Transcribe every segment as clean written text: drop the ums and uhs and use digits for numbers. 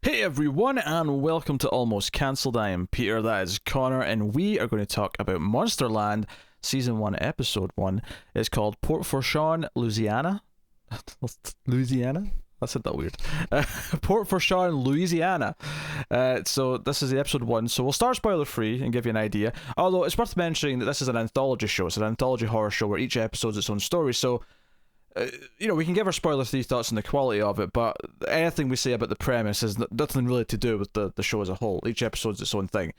Hey everyone, and welcome to Almost Cancelled. I am Peter, that is Connor, and we are going to talk about Monsterland Season 1, Episode 1. It's called Port Fourchon, Louisiana. Louisiana? I said that weird. Port Fourchon, Louisiana. So this is the Episode 1, so we'll start spoiler free and give you an idea. Although it's worth mentioning that this is an anthology show, it's an anthology horror show where each episode is its own story, so we can give our spoiler-free thoughts on the quality of it, but anything we say about the premise has nothing really to do with the show as a whole. Each episode's its own thing.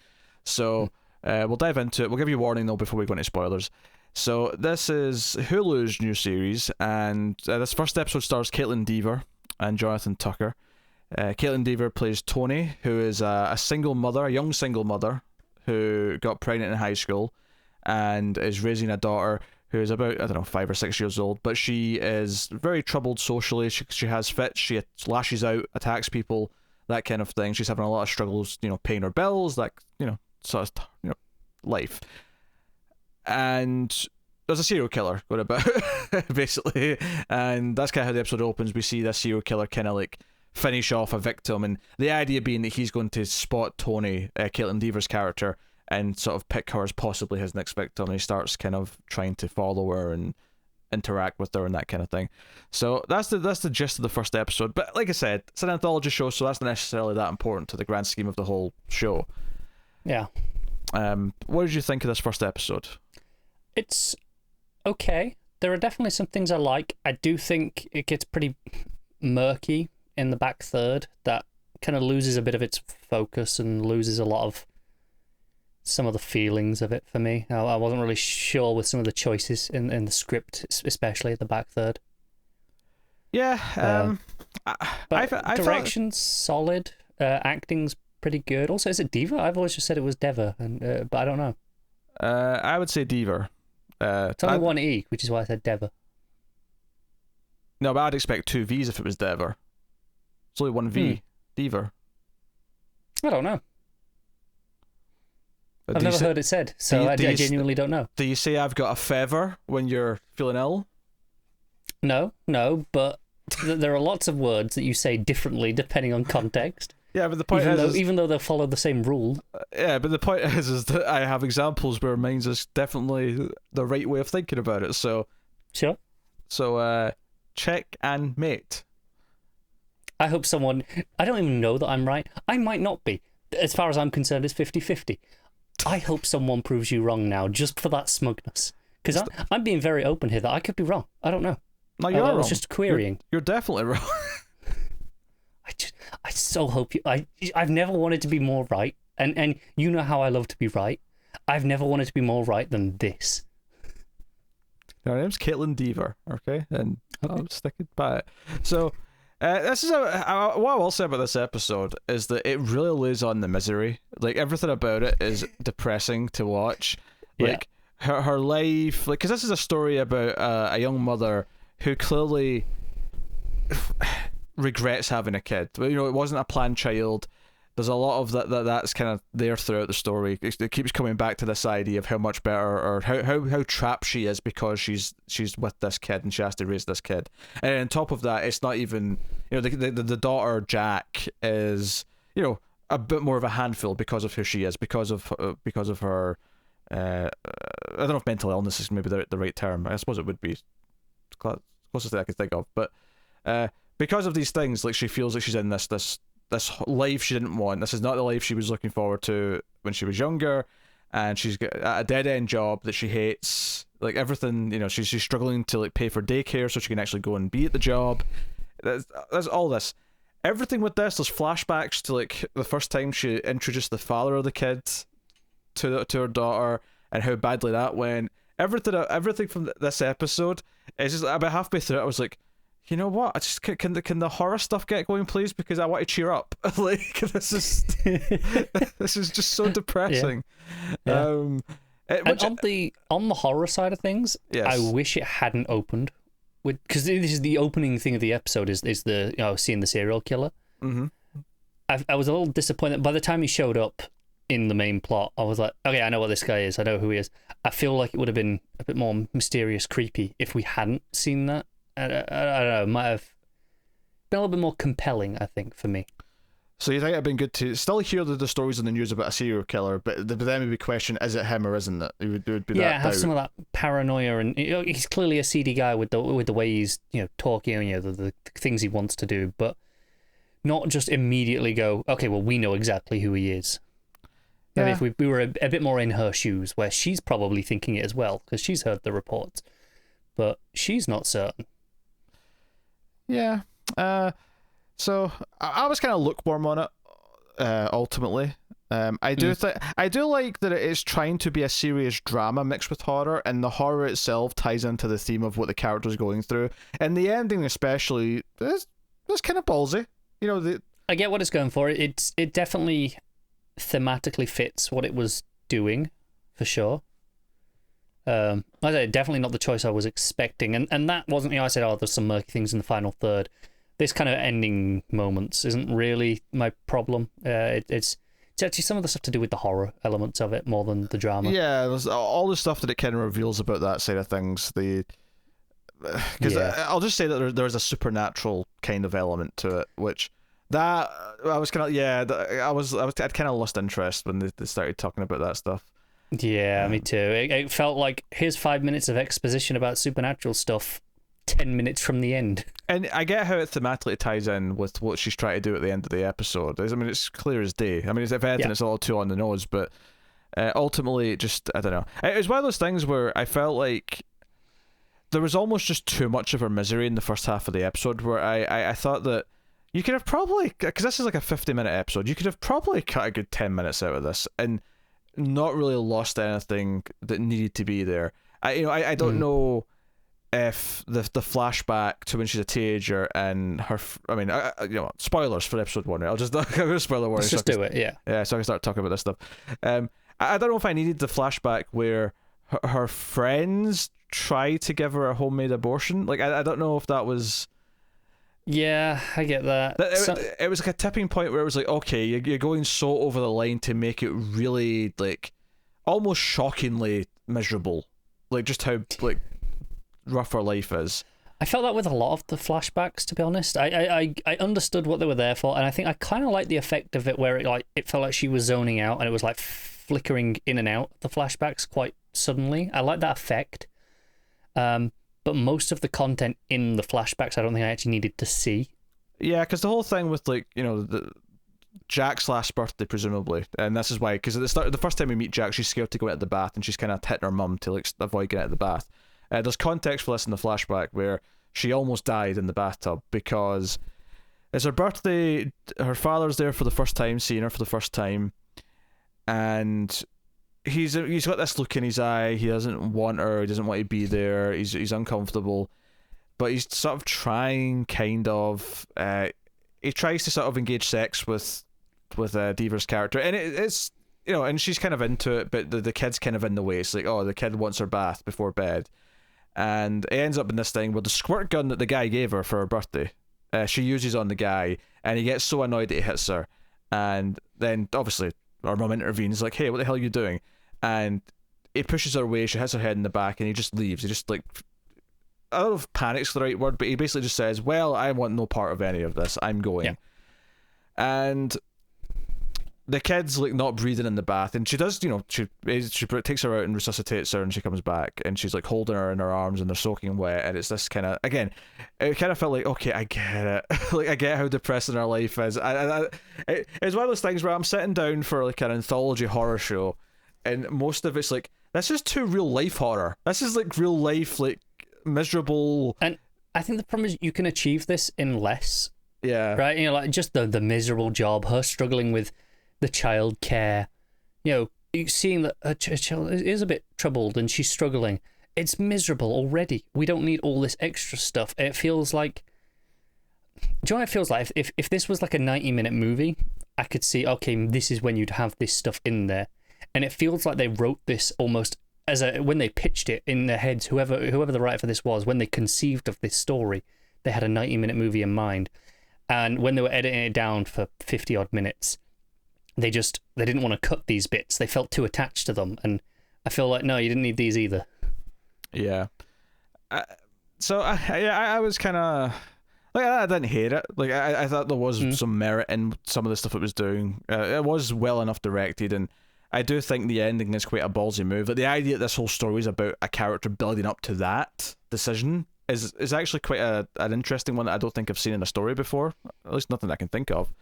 So we'll dive into it. We'll give you a warning, though, before we go into spoilers. So this is Hulu's new series, and this first episode stars Caitlin Dever and Jonathan Tucker. Caitlin Dever plays Tony, who is a single mother, a young single mother, who got pregnant in high school and is raising a daughter who is about, 5 or 6 years old, but she is very troubled socially. She has fits, she lashes out, attacks people, that kind of thing. She's having a lot of struggles, paying her bills, that, sort of, life. And there's a serial killer going about, basically, and that's kind of how the episode opens. We see this serial killer kind of like finish off a victim, and the idea being that he's going to spot Tony, Caitlin Dever's character, and sort of pick her as possibly his next victim, and he starts kind of trying to follow her and interact with her and that kind of thing. So that's the gist of the first episode. But like I said, it's an anthology show, so that's not necessarily that important to the grand scheme of the whole show. Yeah. What did you think of this first episode? It's okay. There are definitely some things I like. I do think it gets pretty murky in the back third. That kind of loses a bit of its focus and loses a lot of some of the feelings of it for me. I wasn't really sure with some of the choices in the script, especially at the back third. Yeah, but direction's solid. Acting's pretty good. Also, is it Dever? I've always just said it was Dever, but I don't know. I would say Dever. It's only one E, which is why I said Dever. No, but I'd expect two V's if it was Dever. It's only one V. Dever. I don't know. I've never heard it said, so I genuinely don't know. Do you say I've got a fever when you're feeling ill? No, but there are lots of words that you say differently depending on context. Yeah, but the point even though they follow the same rule. Yeah, but the point is that I have examples where mine's is definitely the right way of thinking about it. So sure. So check and mate. I hope someone. I don't even know that I'm right. I might not be. As far as I'm concerned, it's 50-50. I hope someone proves you wrong now, just for that smugness. Because I'm being very open here that I could be wrong. I don't know. No, you're wrong. I was just querying. You're definitely wrong. I so hope you. I've never wanted to be more right, and you know how I love to be right. I've never wanted to be more right than this. Her name's Caitlin Dever, okay, and I'm sticking by it. So. This is what I will say about this episode is that it really lays on the misery. Like, everything about it is depressing to watch. Like, her life, like, because this is a story about a young mother who clearly regrets having a kid. It wasn't a planned child. There's a lot of that's kind of there throughout the story. It keeps coming back to this idea of how much better, or how trapped she is because she's with this kid and she has to raise this kid. And on top of that, it's not even, the daughter Jack is, a bit more of a handful because of who she is, because of her. I don't know if mental illness is maybe the right term. I suppose it would be closest thing I could think of, but because of these things, like, she feels like she's in this life she didn't want. This is not the life she was looking forward to when she was younger, and she's got a dead-end job that she hates. Like, everything, she's struggling to, like, pay for daycare so she can actually go and be at the job. There's all this. Everything with this, there's flashbacks to, like, the first time she introduced the father of the kid to her daughter and how badly that went. Everything from this episode is just, about halfway through it, I was like, you know what? I just can the horror stuff get going, please? Because I want to cheer up. Like, this is just so depressing. Yeah. On the horror side of things, yes. I wish it hadn't opened because this is the opening thing of the episode is the seeing the serial killer. Mm-hmm. I was a little disappointed by the time he showed up in the main plot. I was like, okay, I know what this guy is. I know who he is. I feel like it would have been a bit more mysterious, creepy if we hadn't seen that. I don't know, it might have been a little bit more compelling, I think, for me. So you think it'd been good to still hear the stories in the news about a serial killer, but then would be question: is it him or isn't it? It would be that have doubt. some of that paranoia, and he's clearly a seedy guy with the way he's talking, the things he wants to do, but not just immediately go, okay, well, we know exactly who he is. Yeah. Maybe if we were a bit more in her shoes, where she's probably thinking it as well because she's heard the reports, but she's not certain. Yeah. So I was kind of lukewarm on it. Ultimately, I do like that it is trying to be a serious drama mixed with horror, and the horror itself ties into the theme of what the character's going through. And the ending, especially, is kind of ballsy. I get what it's going for. It definitely thematically fits what it was doing, for sure. I said definitely not the choice I was expecting, and that wasn't. I said, there's some murky things in the final third. This kind of ending moments isn't really my problem. It's actually some of the stuff to do with the horror elements of it more than the drama. Yeah, there's all the stuff that it kind of reveals about that side of things. Because I'll just say that there's a supernatural kind of element to it, which that I was kind of I'd kind of lost interest when they started talking about that stuff. Yeah, me too. It felt like here's 5 minutes of exposition about supernatural stuff, 10 minutes from the end. And I get how it thematically ties in with what she's trying to do at the end of the episode. I mean, it's clear as day. I mean, if anything, it's a little too on the nose, but ultimately, I don't know. It was one of those things where I felt like there was almost just too much of her misery in the first half of the episode, where I thought that you could have probably, because this is like a 50-minute episode, you could have probably cut a good 10 minutes out of this and not really lost anything that needed to be there. I don't know if the flashback to when she's a teenager and her, spoilers for episode 1. I'll just spoiler warning. Let's just do it, yeah. Yeah, so I can start talking about this stuff. I don't know if I needed the flashback where her friends try to give her a homemade abortion. Like, I don't know if that was... Yeah, I get that. It was like a tipping point where it was like, okay, you're going so over the line to make it really, like, almost shockingly miserable. Like, just how, like, rough her life is. I felt that with a lot of the flashbacks, to be honest. I understood what they were there for, and I think I kind of liked the effect of it where it felt like she was zoning out and it was like flickering in and out the flashbacks quite suddenly. I like that effect. But most of the content in the flashbacks I don't think I actually needed to see. Yeah, because the whole thing with, like, the Jack's last birthday, presumably, and this is why, because at the start, the first time we meet Jack, she's scared to go into the bath and she's kind of hitting her mum to, like, avoid getting out of the bath. There's context for this in the flashback where she almost died in the bathtub because it's her birthday, her father's there for the first time, seeing her for the first time, and he's got this look in his eye. He doesn't want her, he doesn't want to be there, he's uncomfortable, but he's sort of trying, he tries to sort of engage sex with Deaver's character, and it's and she's kind of into it, but the kid's kind of in the way. It's like, the kid wants her bath before bed. And it ends up in this thing where the squirt gun that the guy gave her for her birthday, she uses on the guy, and he gets so annoyed that he hits her. And then, obviously, our mum intervenes, like, hey, what the hell are you doing? And he pushes her away, she hits her head in the back, and he just leaves. He just, like, I don't know if panic's the right word, but he basically just says, well, I want no part of any of this, I'm going. Yeah. And the kid's, like, not breathing in the bath, and she does, she takes her out and resuscitates her, and she comes back, and she's, like, holding her in her arms, and they're soaking wet, and it's this kind of, again, it kind of felt like, okay, I get it. Like, I get how depressing her life is. It's one of those things where I'm sitting down for, like, an anthology horror show, and most of it's like, this is too real life horror. This is, like, real life, like, miserable. And I think the problem is you can achieve this in less. Yeah. Right? Like, just the miserable job, her struggling with the child care, seeing that her child is a bit troubled and she's struggling. It's miserable already. We don't need all this extra stuff. It feels like, do you know what it feels like? If this was like a 90-minute movie, I could see, okay, this is when you'd have this stuff in there. And it feels like they wrote this almost as when they pitched it in their heads, whoever the writer for this was, when they conceived of this story, they had a 90-minute movie in mind. And when they were editing it down for 50-odd minutes, they didn't want to cut these bits. They felt too attached to them, and I feel like, no, you didn't need these either. Yeah. So I was kind of, Like, I didn't hate it. Like, I thought there was some merit in some of the stuff it was doing. It was well enough directed, and I do think the ending is quite a ballsy move. Like, the idea that this whole story is about a character building up to that decision is actually quite an interesting one that I don't think I've seen in a story before. At least nothing I can think of.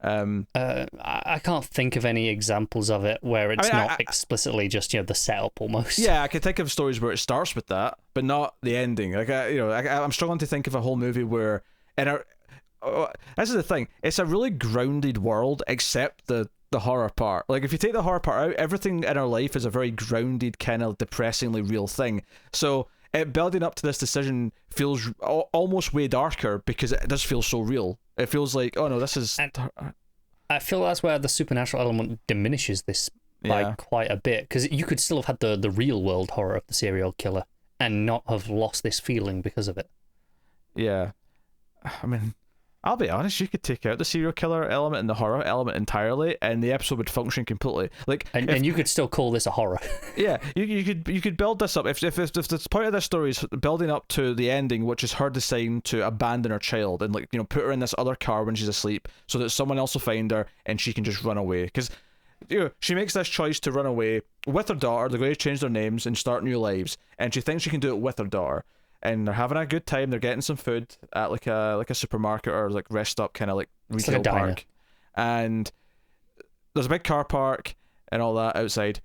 I can't think of any examples of it where it's not explicitly just the setup almost. Yeah, I can think of stories where it starts with that, but not the ending. Like I'm struggling to think of a whole movie where this is the thing. It's a really grounded world, except the horror part. Like, if you take the horror part out, everything in our life is a very grounded, kind of depressingly real thing. So it building up to this decision feels almost way darker because it does feel so real. It feels like, oh no, this is... And I feel that's where the supernatural element diminishes this by quite a bit, because you could still have had the real world horror of the serial killer and not have lost this feeling because of it. Yeah. I mean, I'll be honest, you could take out the serial killer element and the horror element entirely, and the episode would function completely. Like, and you could still call this a horror. Yeah, you could build this up if the point of this story is building up to the ending, which is her deciding to abandon her child and, like, put her in this other car when she's asleep so that someone else will find her and she can just run away. Because she makes this choice to run away with her daughter. They're going to change their names and start new lives, and she thinks she can do it with her daughter. And they're having a good time. They're getting some food at like a supermarket or like rest stop, kind of like retail park. And there's a big car park and all that outside.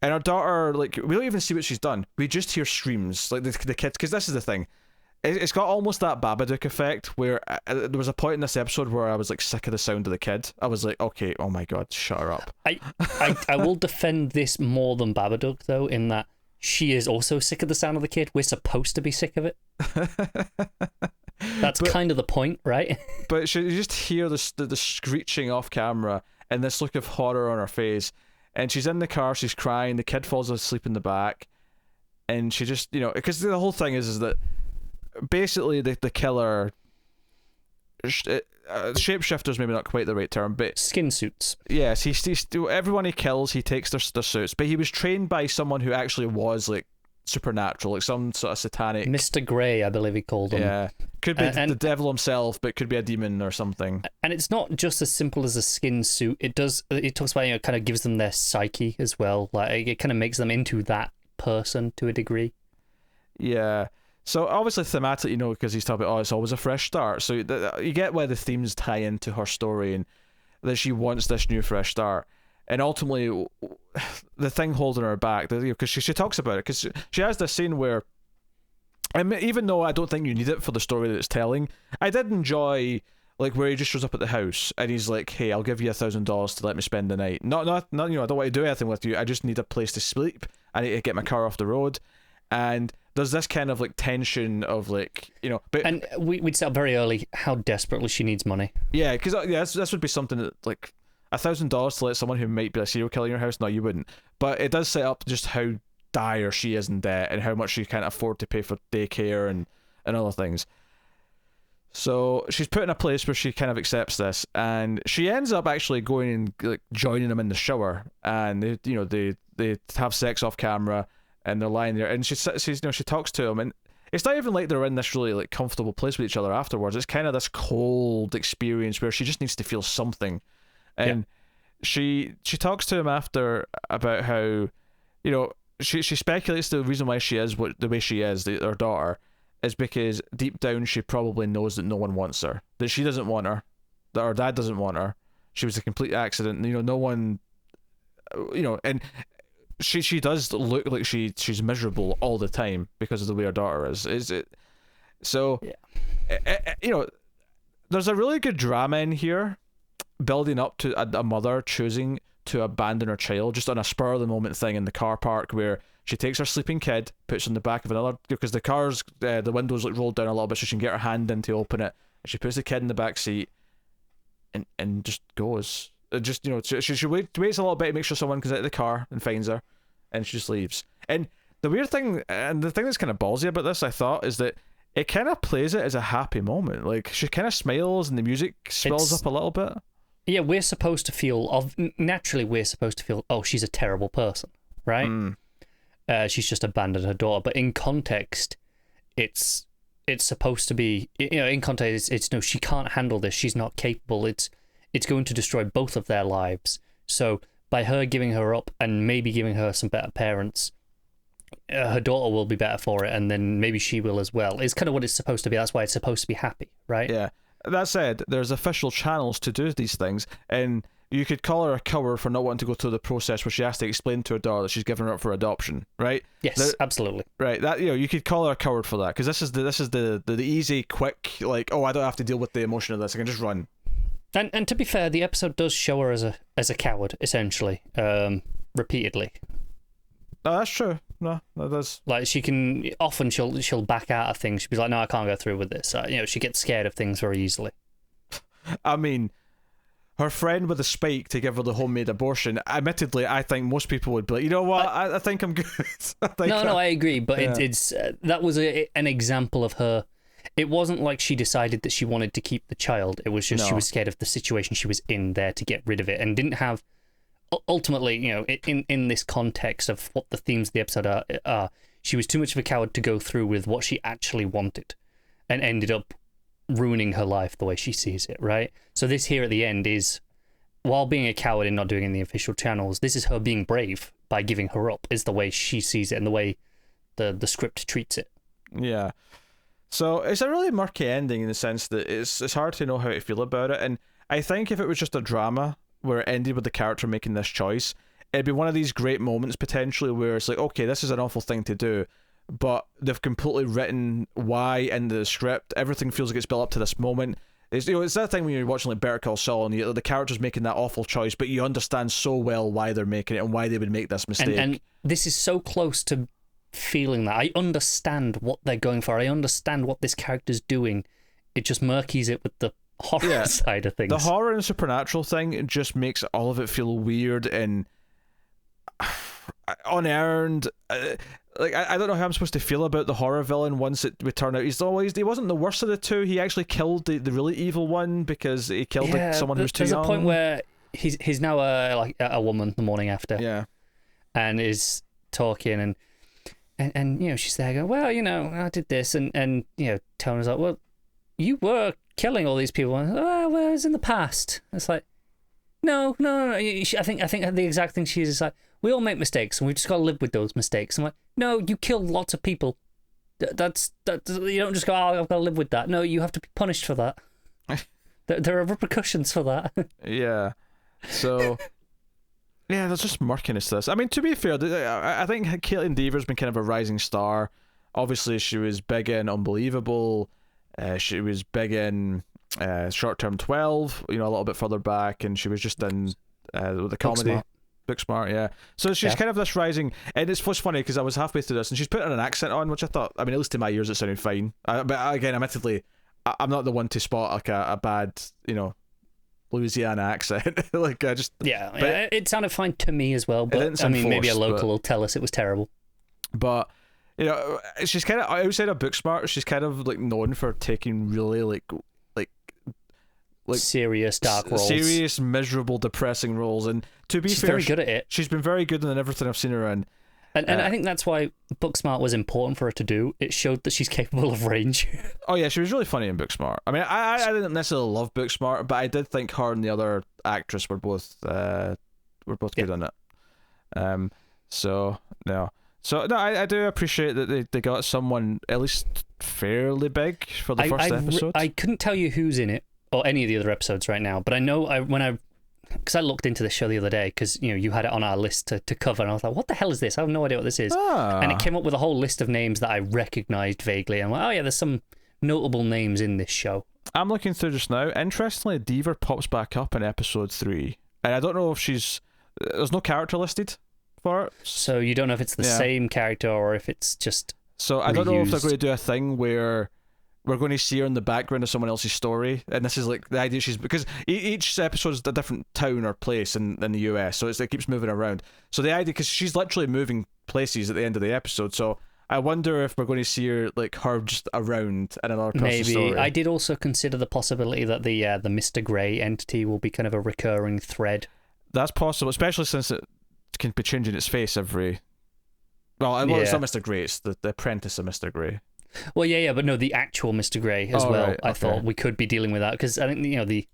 And our daughter, like, we don't even see what she's done. We just hear screams, like the kids. Because this is the thing, it's got almost that Babadook effect where there was a point in this episode where I was like sick of the sound of the kid. I was like, okay, oh my god, shut her up. I will defend this more than Babadook though, in that she is also sick of the sound of the kid. We're supposed to be sick of it. That's kind of the point, right? But you just hear the screeching off camera and this look of horror on her face. And she's in the car, she's crying, the kid falls asleep in the back. And she just, because the whole thing is that basically the killer... shapeshifters, maybe not quite the right term, but skin suits. Yes, he's everyone he kills, he takes their suits, but he was trained by someone who actually was like supernatural, like some sort of satanic. Mr. Grey, I believe he called him. Yeah, could be the devil himself, but could be a demon or something. And it's not just as simple as a skin suit. It talks about kind of gives them their psyche as well. Like, it kind of makes them into that person to a degree. Yeah. So obviously thematically, because he's talking about, it's always a fresh start. So you get why the themes tie into her story and that she wants this new fresh start. And ultimately, the thing holding her back, because she talks about it, because she has this scene where, I mean, even though I don't think you need it for the story that it's telling, I did enjoy, like, where he just shows up at the house and he's like, hey, I'll give you $1,000 to let me spend the night. Not I don't want to do anything with you. I just need a place to sleep. I need to get my car off the road. And there's this kind of like tension of like, but and we'd set up very early how desperately she needs money. Yeah, because this would be something that, like, $1,000 to let someone who might be a serial killer in your house. No, you wouldn't. But it does set up just how dire she is in debt and how much she can't afford to pay for daycare and other things. So she's put in a place where she kind of accepts this, and she ends up actually going and like joining him in the shower, and they have sex off camera. And they're lying there, and she talks to him, and it's not even like they're in this really like comfortable place with each other afterwards. It's kind of this cold experience where she just needs to feel something, and she talks to him after about how, she speculates the reason why she is the way she is, her daughter, is because deep down she probably knows that no one wants her, that she doesn't want her, that her dad doesn't want her. She was a complete accident. No one, and. She does look like she's miserable all the time because of the way her daughter is. Is it? So, there's a really good drama in here, building up to a mother choosing to abandon her child just on a spur of the moment thing in the car park, where she takes her sleeping kid, puts in the back of another, because the car's the windows like rolled down a little bit so she can get her hand in to open it, and she puts the kid in the back seat, and just goes. Just she waits a little bit to make sure someone comes out of the car and finds her, and she just leaves. And the weird thing, and the thing that's kind of ballsy about this, I thought, is that it kind of plays it as a happy moment. Like, she kind of smiles and the music swells up a little bit. Yeah, we're supposed to feel naturally oh, she's a terrible person, right? She's just abandoned her daughter, but in context, it's it's supposed to be, in context, it's no, she can't handle this. She's not capable. It's going to destroy both of their lives. So by her giving her up and maybe giving her some better parents, her daughter will be better for it, and then maybe she will as well. It's kind of what it's supposed to be. That's why it's supposed to be happy, right? Yeah. That said, there's official channels to do these things, and you could call her a coward for not wanting to go through the process where she has to explain to her daughter that she's given her up for adoption, right? Yes, absolutely. Right. That you could call her a coward for that, because this is the easy, quick, like, oh, I don't have to deal with the emotion of this. I can just run. And to be fair, the episode does show her as a coward, essentially, repeatedly. No, that's true. No, that does. Like, she'll back out of things. She'll be like, no, I can't go through with this. She gets scared of things very easily. I mean, her friend with a spike to give her the homemade abortion, admittedly, I think most people would be like, you know what, I think I'm good. I agree, but yeah. it's that was an example of her. It wasn't like she decided that she wanted to keep the child. It was just she was scared of the situation she was in there to get rid of it, and didn't have... Ultimately, in this context of what the themes of the episode are, she was too much of a coward to go through with what she actually wanted, and ended up ruining her life the way she sees it, right? So this here at the end is, while being a coward and not doing it in the official channels, this is her being brave by giving her up, is the way she sees it and the way the script treats it. Yeah. So it's a really murky ending in the sense that it's hard to know how to feel about it, and I think if it was just a drama where it ended with the character making this choice, it'd be one of these great moments potentially where it's like, okay, this is an awful thing to do, but they've completely written why in the script. Everything feels like it's built up to this moment. It's that thing when you're watching like Better Call Saul and the character's making that awful choice, but you understand so well why they're making it and why they would make this mistake. And this is so close to feeling that. I understand what they're going for. I understand what this character's doing. It just murkies it with the horror side of things. The horror and supernatural thing just makes all of it feel weird and unearned. I don't know how I'm supposed to feel about the horror villain once it would turn out he wasn't the worst of the two. He actually killed the really evil one because he killed someone who was too young. There's a point where he's now a woman the morning after. Yeah. And is talking and she's there going, well, I did this, and Tony's like, well, you were killing all these people. And, well, it was in the past. It's like, no. I think the exact thing she is like, we all make mistakes and we've just got to live with those mistakes. I'm like, no, you killed lots of people. That's you don't just go, oh, I've got to live with that. No, you have to be punished for that. There are repercussions for that. Yeah. So, yeah, there's just murkiness to this. I mean, to be fair, I think Caitlin Deaver's been kind of a rising star. Obviously, she was big in Unbelievable. She was big in Short Term 12, a little bit further back, and she was just in the comedy Booksmart, yeah. So she's kind of this rising, and it's funny because I was halfway through this and she's putting an accent on, which I thought, at least in my ears it sounded fine. But again, admittedly, I'm not the one to spot like a bad, Louisiana accent. It sounded fine to me as well, but maybe a local will tell us it was terrible. But she's kind of outside of Booksmart, she's kind of like known for taking really like serious dark roles, serious miserable depressing roles, and to be fair, she's very good at it. She's been very good in everything I've seen her in, and I think that's why Booksmart was important for her to do. It showed that she's capable of range. Oh yeah, she was really funny in Booksmart. I didn't necessarily love Booksmart, but I did think her and the other actress were both good in it. So I do appreciate that they got someone at least fairly big for the first episode. I couldn't tell you who's in it or any of the other episodes right now, but I know because I looked into this show the other day because you had it on our list to cover, and I was like, what the hell is this? I have no idea what this is. And it came up with a whole list of names that I recognised vaguely. I'm like, oh yeah, there's some notable names in this show. I'm looking through just now. Interestingly, Deaver pops back up in episode 3, and I don't know if there's no character listed for it. So you don't know if it's the same character or if it's just So I don't know if they're going to do a thing where we're going to see her in the background of someone else's story, and this is like the idea because each episode is a different town or place in the US, so it keeps moving around. So the idea, because she's literally moving places at the end of the episode, so I wonder if we're going to see her just around in another person's story. Maybe. I did also consider the possibility that the Mr. Grey entity will be kind of a recurring thread. That's possible, especially since it can be changing its face every... Well, it's not Mr. Grey, it's the apprentice of Mr. Grey. Well, yeah, but no, the actual Mr. Grey as well. Right, I okay. thought we could be dealing with that because I think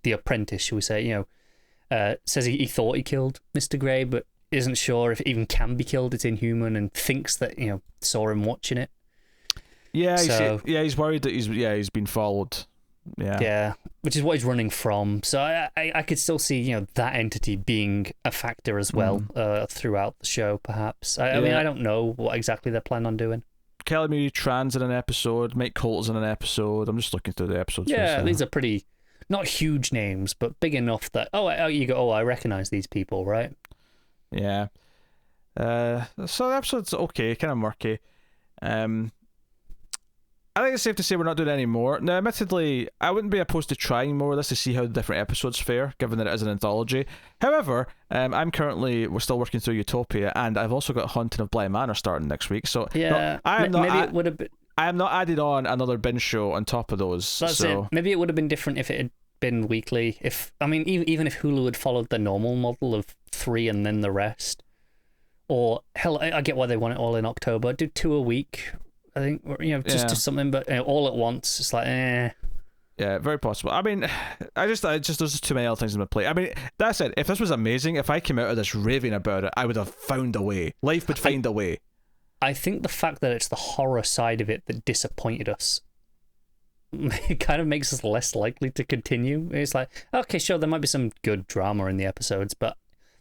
the apprentice, shall we say, says he thought he killed Mr. Grey, but isn't sure if it even can be killed. It's inhuman, and thinks that saw him watching it. Yeah, So, he's worried that he's been followed. Yeah, which is what he's running from. So I could still see that entity being a factor as well throughout the show. Perhaps I mean I don't know what exactly they're planning on doing. Kelly Marie Tran's in an episode. Mike Colt's in an episode. I'm just looking through the episodes. Yeah, these are pretty not huge names, but big enough that you go, I recognize these people, right? Yeah. So the episode's okay, kind of murky. I think it's safe to say we're not doing any more. Now, admittedly, I wouldn't be opposed to trying more of this to see how the different episodes fare, given that it is an anthology. However, we're still working through Utopia, and I've also got Haunting of Bly Manor starting next week. So yeah, maybe it would have been. I am not added on another binge show on top of those. That's it. Maybe it would have been different if it had been weekly. Even if Hulu had followed the normal model of 3 and then the rest, or hell, I get why they want it all in October. Do 2 a week. I think just do something, but all at once. It's like, Yeah, very possible. I mean, I just there's just too many other things in my plate. I mean, that said, if this was amazing, if I came out of this raving about it, I would have found a way. Life would find a way. I think the fact that it's the horror side of it that disappointed us, it kind of makes us less likely to continue. It's like, okay, sure, there might be some good drama in the episodes, but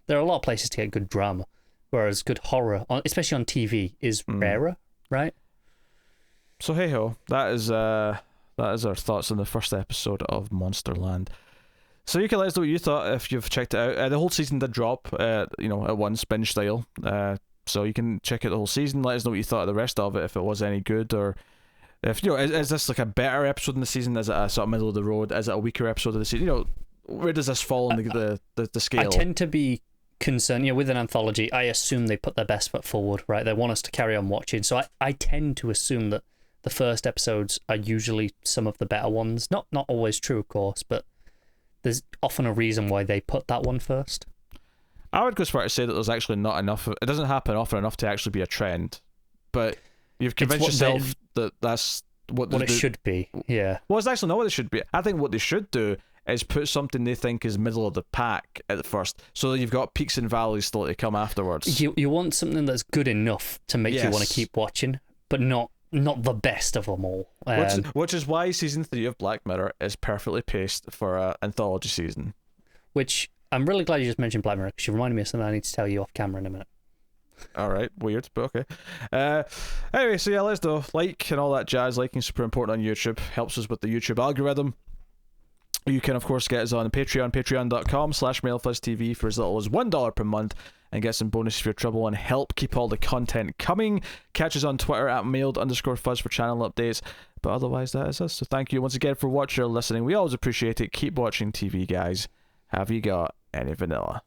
there are a lot of places to get good drama, whereas good horror, especially on TV, is rarer, right? So hey ho, that is our thoughts on the first episode of Monsterland. So you can let us know what you thought if you've checked it out. The whole season did drop, at once, binge style. So you can check out the whole season. Let us know what you thought of the rest of it, if it was any good, or if is this like a better episode in the season? Is it a sort of middle of the road? Is it a weaker episode of the season? Where does this fall in the scale? I tend to be concerned. With an anthology, I assume they put their best foot forward, right? They want us to carry on watching. So I tend to assume that the first episodes are usually some of the better ones. Not always true, of course, but there's often a reason why they put that one first. I would go as far to say that there's actually not enough. It doesn't happen often enough to actually be a trend, but you've convinced yourself that that's what it should be. Yeah. Well, it's actually not what it should be. I think what they should do is put something they think is middle of the pack at the first, so that you've got peaks and valleys still to come afterwards. You want something that's good enough to make you want to keep watching, but not the best of them all. Which is why season 3 of Black Mirror is perfectly paced for an anthology season. Which I'm really glad you just mentioned Black Mirror, because you reminded me of something I need to tell you off camera in a minute. Alright, weird, but okay. Anyway, so yeah, let's do like and all that jazz. Liking is super important on YouTube. Helps us with the YouTube algorithm. You can, of course, get us on Patreon, patreon.com/MailFuzzTV for as little as $1 per month, and get some bonuses for your trouble and help keep all the content coming. Catch us on Twitter at mailed_fuzz for channel updates. But otherwise, that is us. So thank you once again for watching or listening. We always appreciate it. Keep watching TV, guys. Have you got any vanilla?